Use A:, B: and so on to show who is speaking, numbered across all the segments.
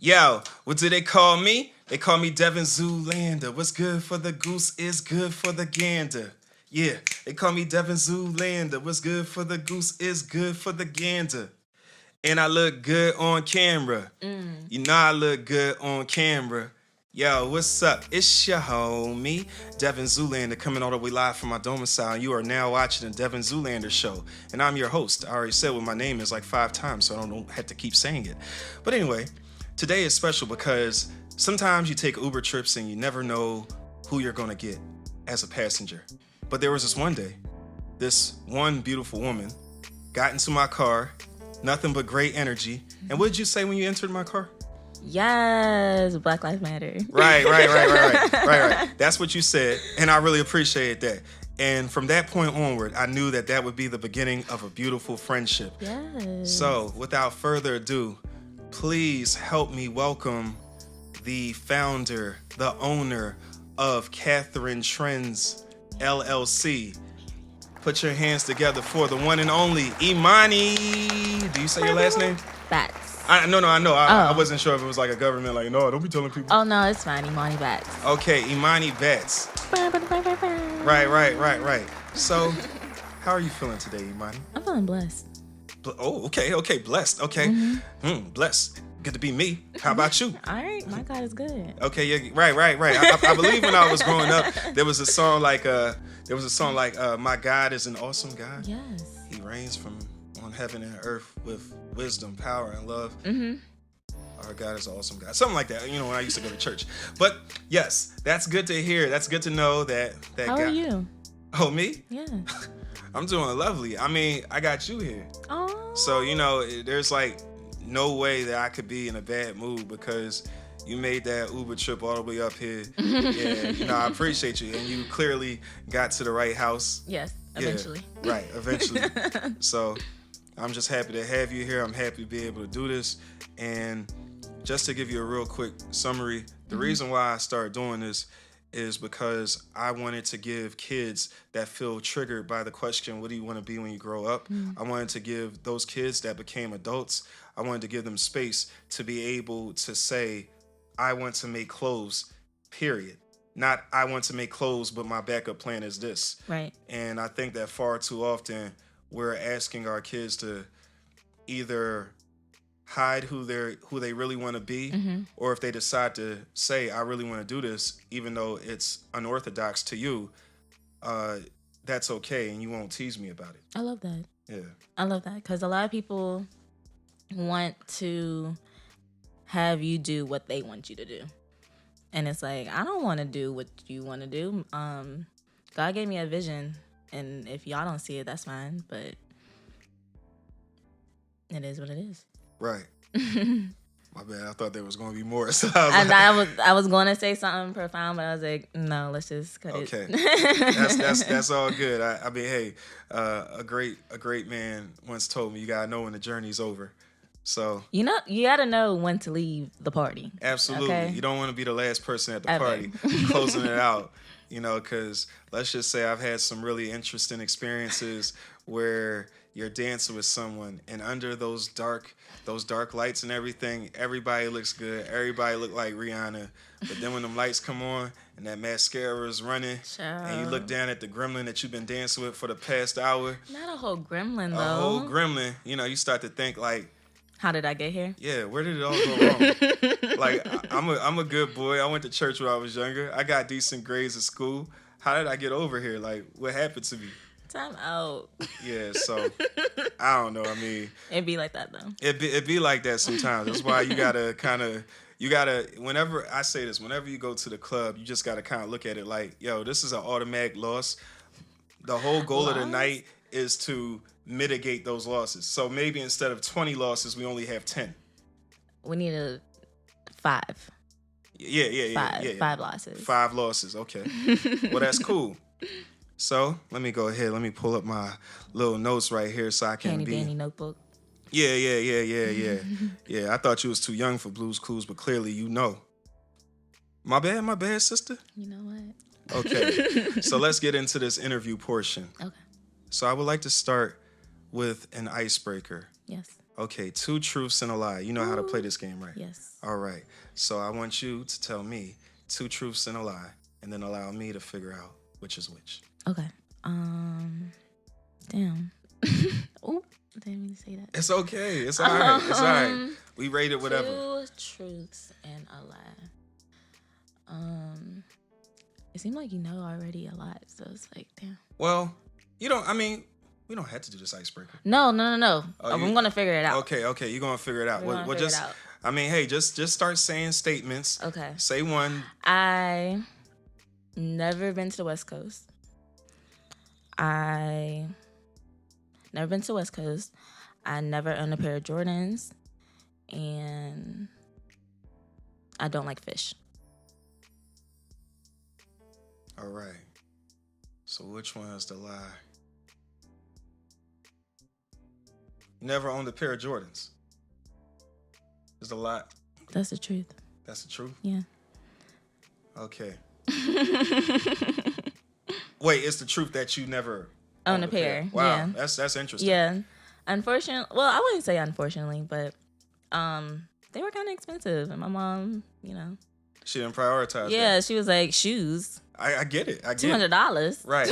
A: Yo, what do they call me? They call me Devin Zoolander. What's good for the goose is good for the gander. Yeah, they call me Devin Zoolander. What's good for the goose is good for the gander. And I look good on camera. You know I look good on camera. Yo, what's up? It's your homie, Devin Zoolander, coming all the way live from my domicile. You are now watching the Devin Zoolander Show. And I'm your host. I already said what my name is like 5 times, so I don't have to keep saying it. But anyway, today is special because sometimes you take Uber trips and you never know who you're going to get as a passenger. But there was this one day, this one beautiful woman got into my car, nothing but great energy. And what did you say when you entered my car?
B: Yes, Black Lives Matter.
A: Right. That's what you said, and I really appreciate that. And from that point onward, I knew that that would be the beginning of a beautiful friendship.
B: Yes.
A: So, without further ado, please help me welcome the founder, the owner of Catherine Trendz, LLC. Put your hands together for the one and only Imani. Do you say your last name?
B: Batts.
A: I know. I wasn't sure if it was like a government, like, no, don't be telling people.
B: Oh, no, it's fine. Imani Batts.
A: Okay, Imani Batts. Right. So, how are you feeling today, Imani?
B: I'm feeling blessed.
A: Okay, blessed. Okay, blessed. Good to be me. How about you?
B: All right, my God is good.
A: Okay, yeah, right. I believe when I was growing up, there was a song like, my God is an awesome God.
B: Yes.
A: He reigns from on heaven and earth with wisdom, power, and love. Our God is an awesome God. Something like that, when I used to go to church. But yes, that's good to hear. That's good to know that
B: How
A: God.
B: are you?
A: Oh, me?
B: Yeah.
A: I'm doing lovely. I mean, I got you here.
B: Oh.
A: So, there's like no way that I could be in a bad mood because you made that Uber trip all the way up here. Yeah, I appreciate you. And you clearly got to the right house.
B: Yes, eventually.
A: Yeah, right, eventually. So I'm just happy to have you here. I'm happy to be able to do this. And just to give you a real quick summary, the reason why I started doing this is because I wanted to give kids that feel triggered by the question, what do you want to be when you grow up? I wanted to give those kids that became adults, I wanted to give them space to be able to say, I want to make clothes, period. Not I want to make clothes, but my backup plan is this.
B: Right.
A: And I think that far too often we're asking our kids to either hide who they really want to be, or if they decide to say, I really want to do this, even though it's unorthodox to you, that's okay, and you won't tease me about it.
B: I love that.
A: Yeah.
B: I love that because a lot of people want to have you do what they want you to do. And it's like, I don't want to do what you want to do. God gave me a vision, and if y'all don't see it, that's fine, but it is what it is.
A: Right. My bad. I thought there was going to be more. So I
B: was going to say something profound, but I was like, no, let's just cut it.
A: Okay. That's all good. I mean, hey, a great man once told me you got to know when the journey's over. So
B: you got to know when to leave the party.
A: Absolutely.
B: Okay?
A: You don't want to be the last person at the
B: Ever.
A: party closing it out, because let's just say I've had some really interesting experiences where you're dancing with someone and under those dark lights and everything, everybody looks good. Everybody look like Rihanna. But then when them lights come on and that mascara is running and you look down at the gremlin that you've been dancing with for the past hour.
B: Not a whole gremlin, though.
A: A whole gremlin. You start to think like,
B: how did I get here?
A: Yeah, where did it all go wrong? Like, I'm a good boy. I went to church when I was younger. I got decent grades at school. How did I get over here? Like, what happened to me?
B: Time out.
A: Yeah, so I don't know. I mean,
B: It be like that though.
A: It be like that sometimes. That's why you gotta whenever I say this, whenever you go to the club, you just gotta kind of look at it like, yo, this is an automatic loss. The whole goal of the night is to mitigate those losses. So maybe instead of 20 losses, we only have 10.
B: We need 5.
A: Yeah.
B: 5 losses.
A: 5 losses. Okay. Well, that's cool. So let me go ahead. Let me pull up my little notes right here so I can
B: Handy dandy notebook.
A: Yeah. Yeah, I thought you was too young for Blue's Clues, but clearly you know. My bad, sister.
B: You know what?
A: Okay. So let's get into this interview portion.
B: Okay.
A: So I would like to start with an icebreaker.
B: Yes.
A: Okay, two truths and a lie. You know how to play this game, right?
B: Yes.
A: All right. So I want you to tell me two truths and a lie, and then allow me to figure out which is which.
B: Okay. Damn. Oh, I didn't mean to say that.
A: It's okay. It's all right. It's all right. We rate it whatever.
B: Two truths and a lie. It seemed like you know already a lot, so it's like, damn.
A: Well, you don't. I mean, we don't have to do this icebreaker.
B: No.
A: Oh,
B: I'm gonna figure it out.
A: Okay. You're gonna figure it out.
B: We're gonna
A: Well,
B: figure
A: just.
B: it out.
A: I mean, hey, just start saying statements.
B: Okay.
A: Say one.
B: I never been to the West Coast. I never been to the West Coast. I never owned a pair of Jordans, and I don't like fish.
A: All right. So which one is the lie? You never owned a pair of Jordans. Is the lie?
B: That's the truth.
A: That's the truth?
B: Yeah.
A: Okay. Wait, it's the truth that you never
B: Own a pair.
A: Wow,
B: Yeah.
A: that's interesting.
B: Yeah. Unfortunately, well, I wouldn't say unfortunately, but they were kind of expensive, and my mom,
A: She didn't prioritize
B: yeah,
A: that.
B: she was like, shoes,
A: I get it. I get it.
B: $200.
A: Right.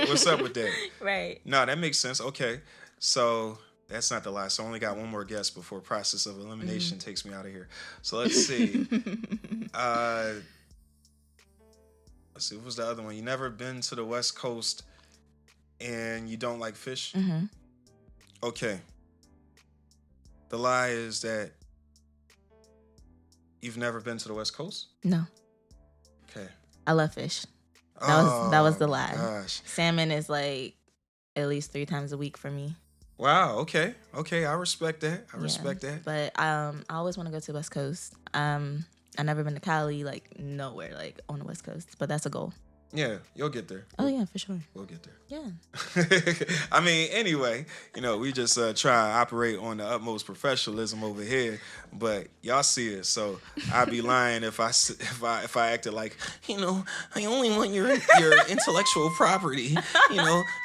A: What's up with that?
B: Right.
A: No, that makes sense. Okay. So that's not the lie. So I only got one more guess before process of elimination takes me out of here. So let's see. Let's see. What was the other one? You never been to the West Coast and you don't like fish?
B: Mm-hmm.
A: Okay. The lie is that you've never been to the West Coast?
B: No,
A: Okay.
B: I love fish. That was the lie.
A: Gosh.
B: Salmon is like at least 3 times a week for me.
A: Wow. Okay. I respect that. I respect that.
B: But I always want to go to the West Coast. I never been to Cali, like nowhere, like on the West Coast. But that's a goal.
A: Yeah, you'll get there.
B: Oh yeah, for sure.
A: We'll get there.
B: Yeah.
A: I mean, anyway, we just try and operate on the utmost professionalism over here, but y'all see it. So I'd be lying if I acted like, I only want your intellectual property,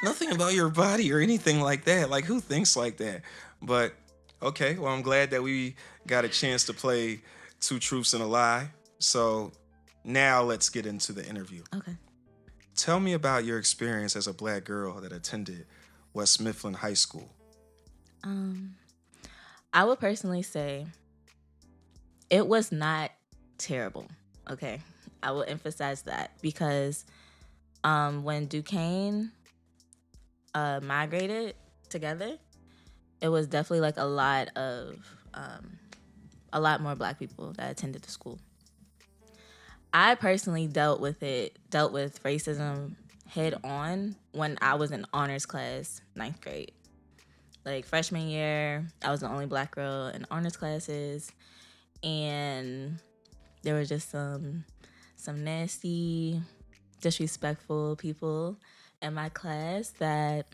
A: nothing about your body or anything like that. Like, who thinks like that? But okay, well, I'm glad that we got a chance to play Two Truths and a Lie. So now let's get into the interview.
B: Okay.
A: Tell me about your experience as a Black girl that attended West Mifflin High School.
B: I would personally say it was not terrible. Okay. I will emphasize that because when Duquesne migrated together, it was definitely like a lot more Black people that attended the school. I personally dealt with racism head on when I was in honors class, 9th grade. Like freshman year, I was the only Black girl in honors classes, and there were just some nasty, disrespectful people in my class that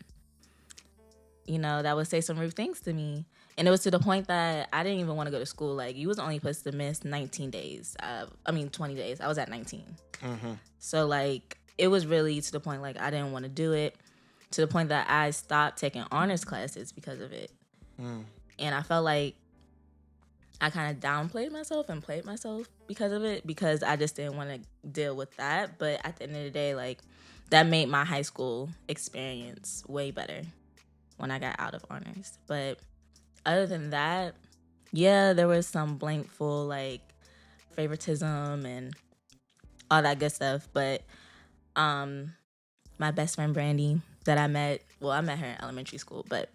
B: would say some rude things to me. And it was to the point that I didn't even want to go to school. Like, you was only supposed to miss 19 days. 20 days. I was at 19.
A: Mm-hmm.
B: So, like, it was really to the point, like, I didn't want to do it. To the point that I stopped taking honors classes because of it.
A: Mm.
B: And I felt like I kind of downplayed myself and played myself because of it. Because I just didn't want to deal with that. But at the end of the day, like, that made my high school experience way better when I got out of honors. But other than that, yeah, there was some blankful, like, favoritism and all that good stuff. But my best friend, Brandy, that I met her in elementary school, but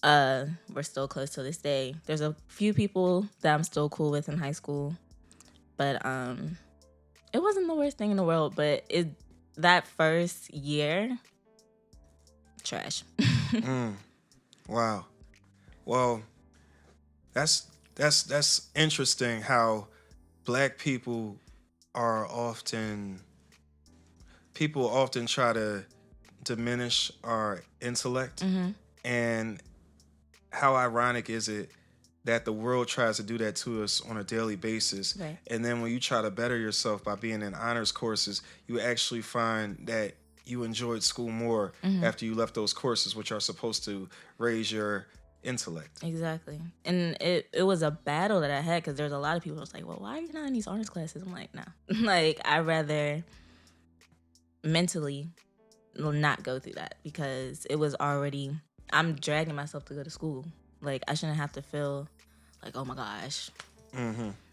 B: we're still close to this day. There's a few people that I'm still cool with in high school. But it wasn't the worst thing in the world, but that first year, trash.
A: Wow. Well, that's interesting how Black people often try to diminish our intellect.
B: Mm-hmm.
A: And how ironic is it that the world tries to do that to us on a daily basis.
B: Right.
A: And then when you try to better yourself by being in honors courses, you actually find that you enjoyed school more after you left those courses, which are supposed to raise your intellect.
B: Exactly. And it was a battle that I had because there's a lot of people who was like, well, why are you not in these honors classes? I'm like, no. Like, I'd rather mentally not go through that because it was already, I'm dragging myself to go to school. Like, I shouldn't have to feel like, oh my gosh,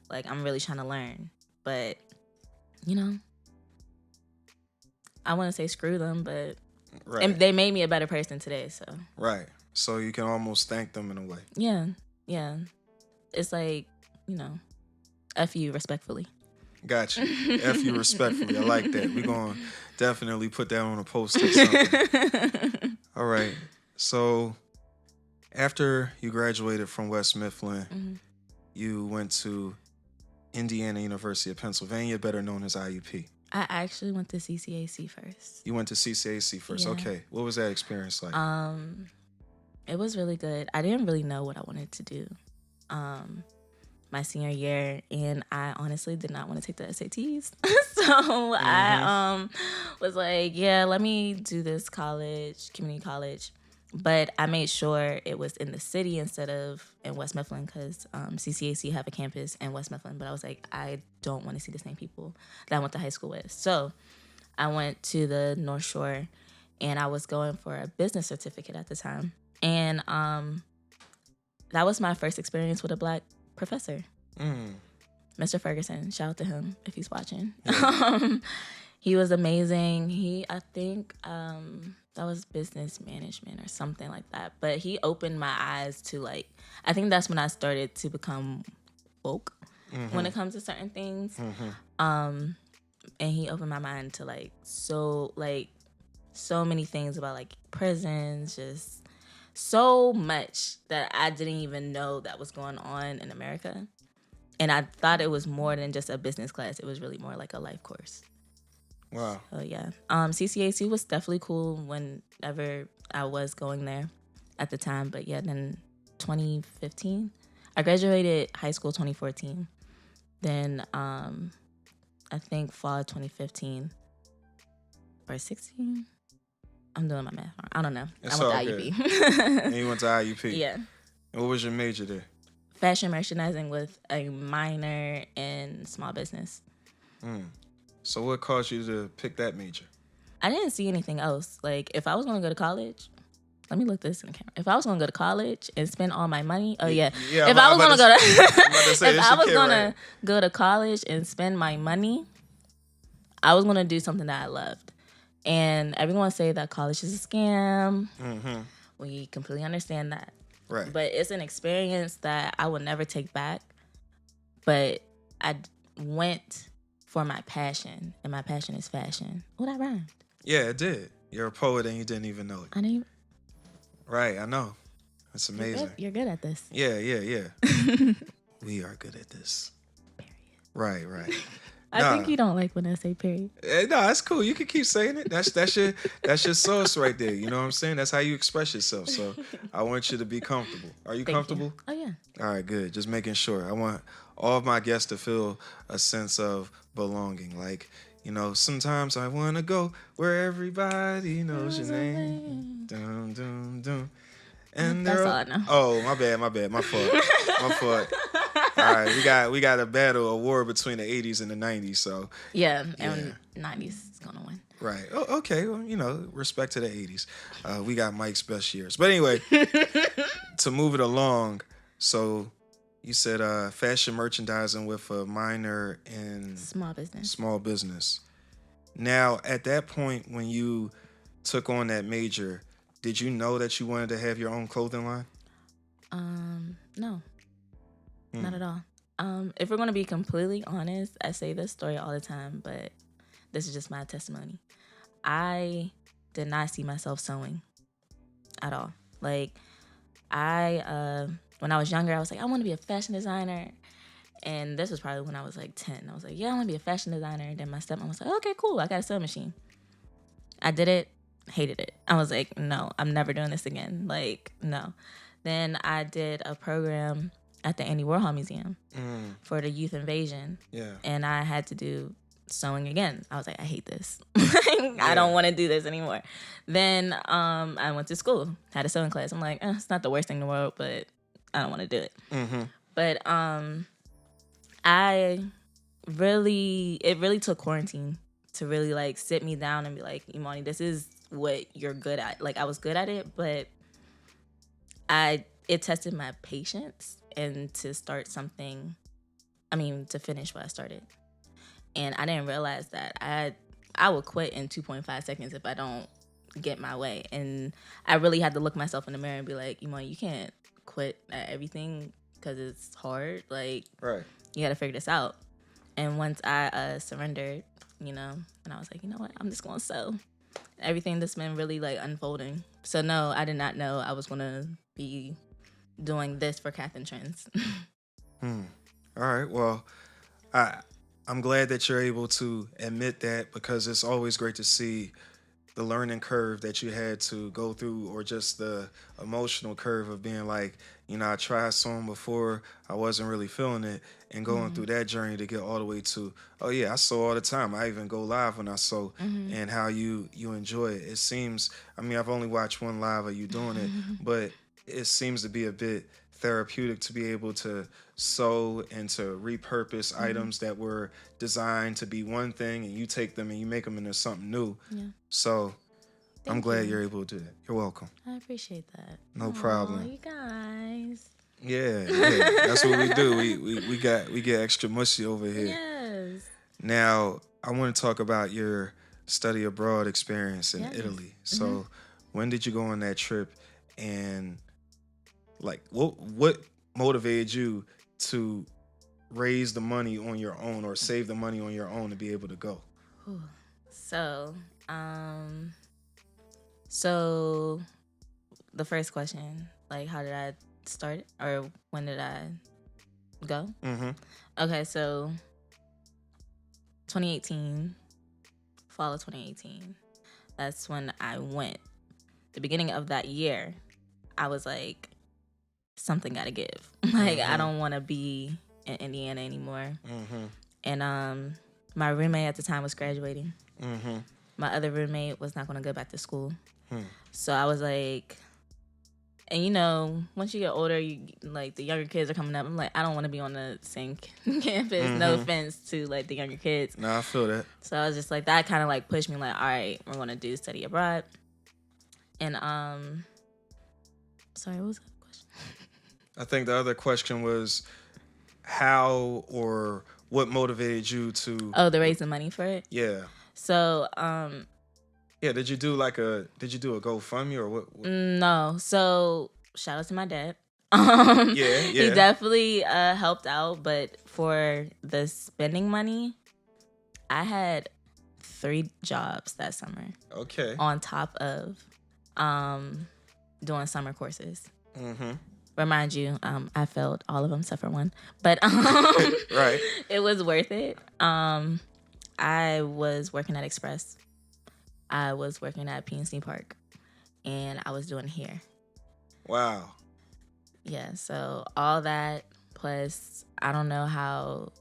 B: like I'm really trying to learn. But, you know, I want to say screw them, but and they made me a better person today. So
A: so you can almost thank them in a way.
B: Yeah. It's like, you know, F you respectfully.
A: Gotcha. F you respectfully. I like that. We're going to definitely put that on a post or something. All right. So after you graduated from West Mifflin, you went to Indiana University of Pennsylvania, better known as IUP.
B: I actually went to CCAC first.
A: You went to CCAC first. Yeah. Okay. What was that experience like?
B: It was really good. I didn't really know what I wanted to do my senior year, and I honestly did not want to take the SATs. So I was like, yeah, let me do this college, community college. But I made sure it was in the city instead of in West Mifflin because CCAC have a campus in West Mifflin. But I was like, I don't want to see the same people that I went to high school with. So I went to the North Shore, and I was going for a business certificate at the time. And that was my first experience with a Black professor. Mr. Ferguson, shout out to him if he's watching. Yeah. He was amazing. I think that was business management or something like that. But he opened my eyes to, like, I think that's when I started to become woke when it comes to certain things. And he opened my mind to so many things about like prisons, just so much that I didn't even know that was going on in America. And I thought it was more than just a business class. It was really more like a life course.
A: Wow.
B: So yeah. CCAC was definitely cool whenever I was going there at the time. But yeah, then 2015. I graduated high school 2014. Then I think fall 2015 or 16. I'm doing my math wrong. I don't know.
A: It's
B: I went to IUP.
A: And you went to IUP.
B: Yeah.
A: And what was your major there?
B: Fashion merchandising with a minor in small business.
A: So what caused you to pick that major?
B: I didn't see anything else. Like, if I was going to go to college, let me look this in the camera. If I was going to go to college and spend all my money, if I was going to go to, if I was going to go to college and spend my money, I was going to do something that I loved. And everyone say that college is a scam. We completely understand that.
A: Right.
B: But it's an experience that I will never take back. But I went for my passion, and my passion is fashion. Oh, that rhymed.
A: Yeah, it did. You're a poet and you didn't even know it.
B: I didn't.
A: Right, I know. It's amazing.
B: You're good at this.
A: Yeah. We are good at this.
B: Period.
A: Right.
B: I think you don't like when I say period.
A: No, that's cool. You can keep saying it. That's your sauce right there. You know what I'm saying? That's how you express yourself. So I want you to be comfortable. Are you comfortable?
B: Oh, yeah.
A: All right, good. Just making sure. I want all of my guests to feel a sense of belonging. Like, you know, sometimes I want to go where everybody knows your name. Dun, dun, dun. And
B: that's all I know.
A: Oh, my bad. My fault. All right, we got a battle, a war between the 80s and the 90s, so.
B: Yeah, and 90s is going to win.
A: Right. Oh, okay. Well, you know, respect to the 80s. We got Mike's best years. But anyway, to move it along, so you said fashion merchandising with a minor in small business. Now, at that point when you took on that major, did you know that you wanted to have your own clothing line?
B: No. Not at all. If we're going to be completely honest, I say this story all the time, but this is just my testimony. I did not see myself sewing at all. Like, when I was younger, I was like, I want to be a fashion designer. And this was probably when I was like 10. I was like, yeah, I want to be a fashion designer. And then my stepmom was like, okay, cool. I got a sewing machine. I did it, hated it. I was like, no, I'm never doing this again. Like, no. Then I did a program at the Andy Warhol Museum for the Youth Invasion.
A: Yeah.
B: And I had to do sewing again. I was like, I hate this. I don't want to do this anymore. Then I went to school, had a sewing class. I'm like, it's not the worst thing in the world, but I don't want to do it.
A: Mm-hmm.
B: But it really took quarantine to really like sit me down and be like, Imani, this is what you're good at. Like I was good at it, but it tested my patience and to start something. To finish what I started. And I didn't realize that I would quit in 2.5 seconds if I don't get my way. And I really had to look myself in the mirror and be like, Imani, you can't quit at everything because it's hard. Like,
A: Right.
B: You got to figure this out. And once I surrendered, and I was like, you know what? I'm just going to sew. Everything that's been really like unfolding. So no, I did not know I was going to be doing this for Catherine Trendz.
A: All right. Well, I'm glad that you're able to admit that, because it's always great to see the learning curve that you had to go through, or just the emotional curve of being like, I tried sewing before, I wasn't really feeling it, and going through that journey to get all the way to, oh yeah, I sew all the time. I even go live when I sew, and how you enjoy it. It seems, I've only watched one live of you doing it, but it seems to be a bit therapeutic to be able to sew and to repurpose items that were designed to be one thing, and you take them and you make them into something new.
B: Yeah.
A: So I'm
B: Thank
A: glad
B: you.
A: you're able to do that. You're welcome.
B: I appreciate that.
A: No problem.
B: You guys.
A: Yeah, that's what we do. We get extra mushy over here.
B: Yes.
A: Now I want to talk about your study abroad experience in
B: Yes.
A: Italy. So when did you go on that trip, and like what motivated you to raise the money on your own, or save the money on your own to be able to go?
B: So the first question, like, how did I start it, or when did I go?
A: Mm-hmm.
B: Okay, so 2018, fall of 2018, that's when I went. The beginning of that year, I was like, something gotta give. Like, I don't want to be in Indiana anymore. And my roommate at the time was graduating. My other roommate was not going to go back to school. So I was like, and once you get older, like the younger kids are coming up. I'm like, I don't want to be on the same campus. No offense to like the younger kids.
A: No, I feel that.
B: So I was just like, that kind of like pushed me like, all right, we're going to do study abroad. And sorry, what was the question?
A: I think the other question was how or what motivated you to...
B: Oh, the raising money for it?
A: Yeah.
B: So,
A: yeah, did you do a GoFundMe or what?
B: No. So, shout out to my dad.
A: Yeah.
B: He definitely helped out, but for the spending money, I had 3 jobs that summer.
A: Okay.
B: On top of doing summer courses. Remind you, I failed all of them except for one, but
A: right.
B: It was worth it. I was working at Express. I was working at PNC Park, and I was doing hair.
A: Wow.
B: Yeah, so all that, plus I don't know how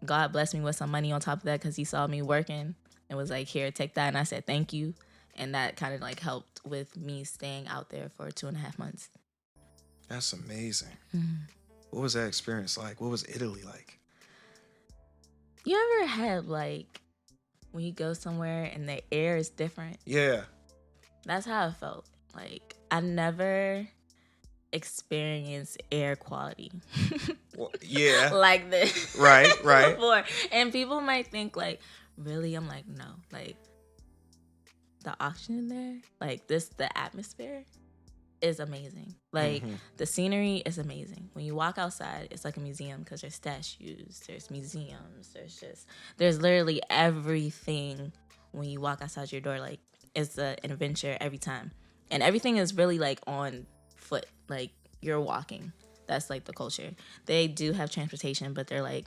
B: God blessed me with some money on top of that, because he saw me working and was like, here, take that. And I said, thank you. And that kind of like helped with me staying out there for 2.5 months.
A: That's amazing. What was that experience like? What was Italy like?
B: You ever had like when you go somewhere and the air is different?
A: Yeah.
B: That's how I felt. Like, I never experienced air quality.
A: Well, yeah.
B: Like this.
A: Right.
B: Before. And people might think like, really? I'm like, no. Like, the oxygen there, like the atmosphere is amazing. Like, the scenery is amazing. When you walk outside, it's like a museum, because there's statues, there's museums, there's literally everything when you walk outside your door. Like, it's an adventure every time. And everything is really like on foot. Like, you're walking. That's like the culture. They do have transportation, but they're like,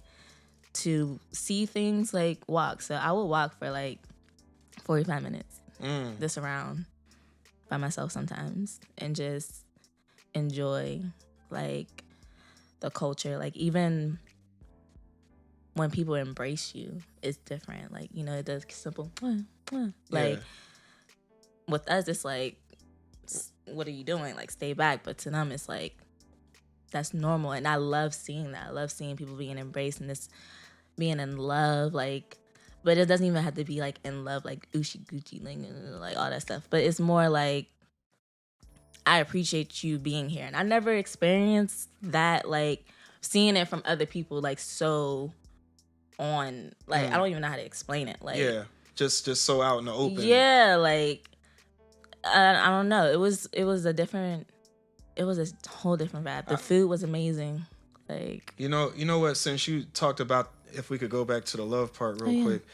B: to see things, like, walk. So I will walk for like 45 minutes this around by myself sometimes, and just enjoy like the culture. Like, even when people embrace you, it's different. Like, you know, it does simple, like, with us, it's like, what are you doing? Like, stay back. But to them, it's like, that's normal. And I love seeing that. I love seeing people being embraced and this being in love. Like, but it doesn't even have to be like in love, like oochie goochie, like all that stuff. But it's more like, I appreciate you being here. And I never experienced that, like, seeing it from other people, like, so on, like, I don't even know how to explain it. Like,
A: just so out in the open.
B: Yeah, like, I don't know. It was a whole different vibe. The food was amazing. Like,
A: you know what? Since you talked about, if we could go back to the love part real quick,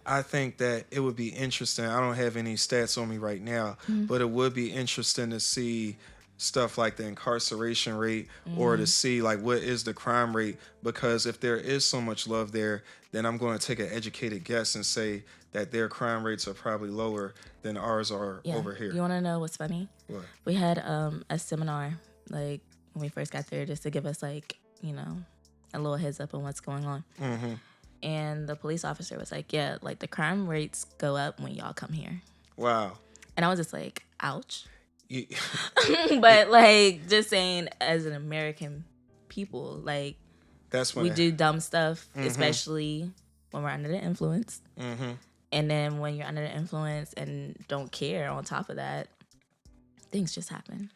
A: I think that it would be interesting. I don't have any stats on me right now, but it would be interesting to see stuff like the incarceration rate or to see like what is the crime rate, because if there is so much love there, then I'm going to take an educated guess and say that their crime rates are probably lower than ours are over here.
B: You want to know what's funny?
A: What?
B: We had a seminar, like, when we first got there, just to give us, like, you know, a little heads up on what's going on. And the police officer was like, yeah, like, the crime rates go up when y'all come here.
A: Wow.
B: And I was just like, ouch. But, like, just saying, as an American people, like,
A: that's when
B: we do dumb stuff, especially when we're under the influence. And then when you're under the influence and don't care on top of that, things just happen.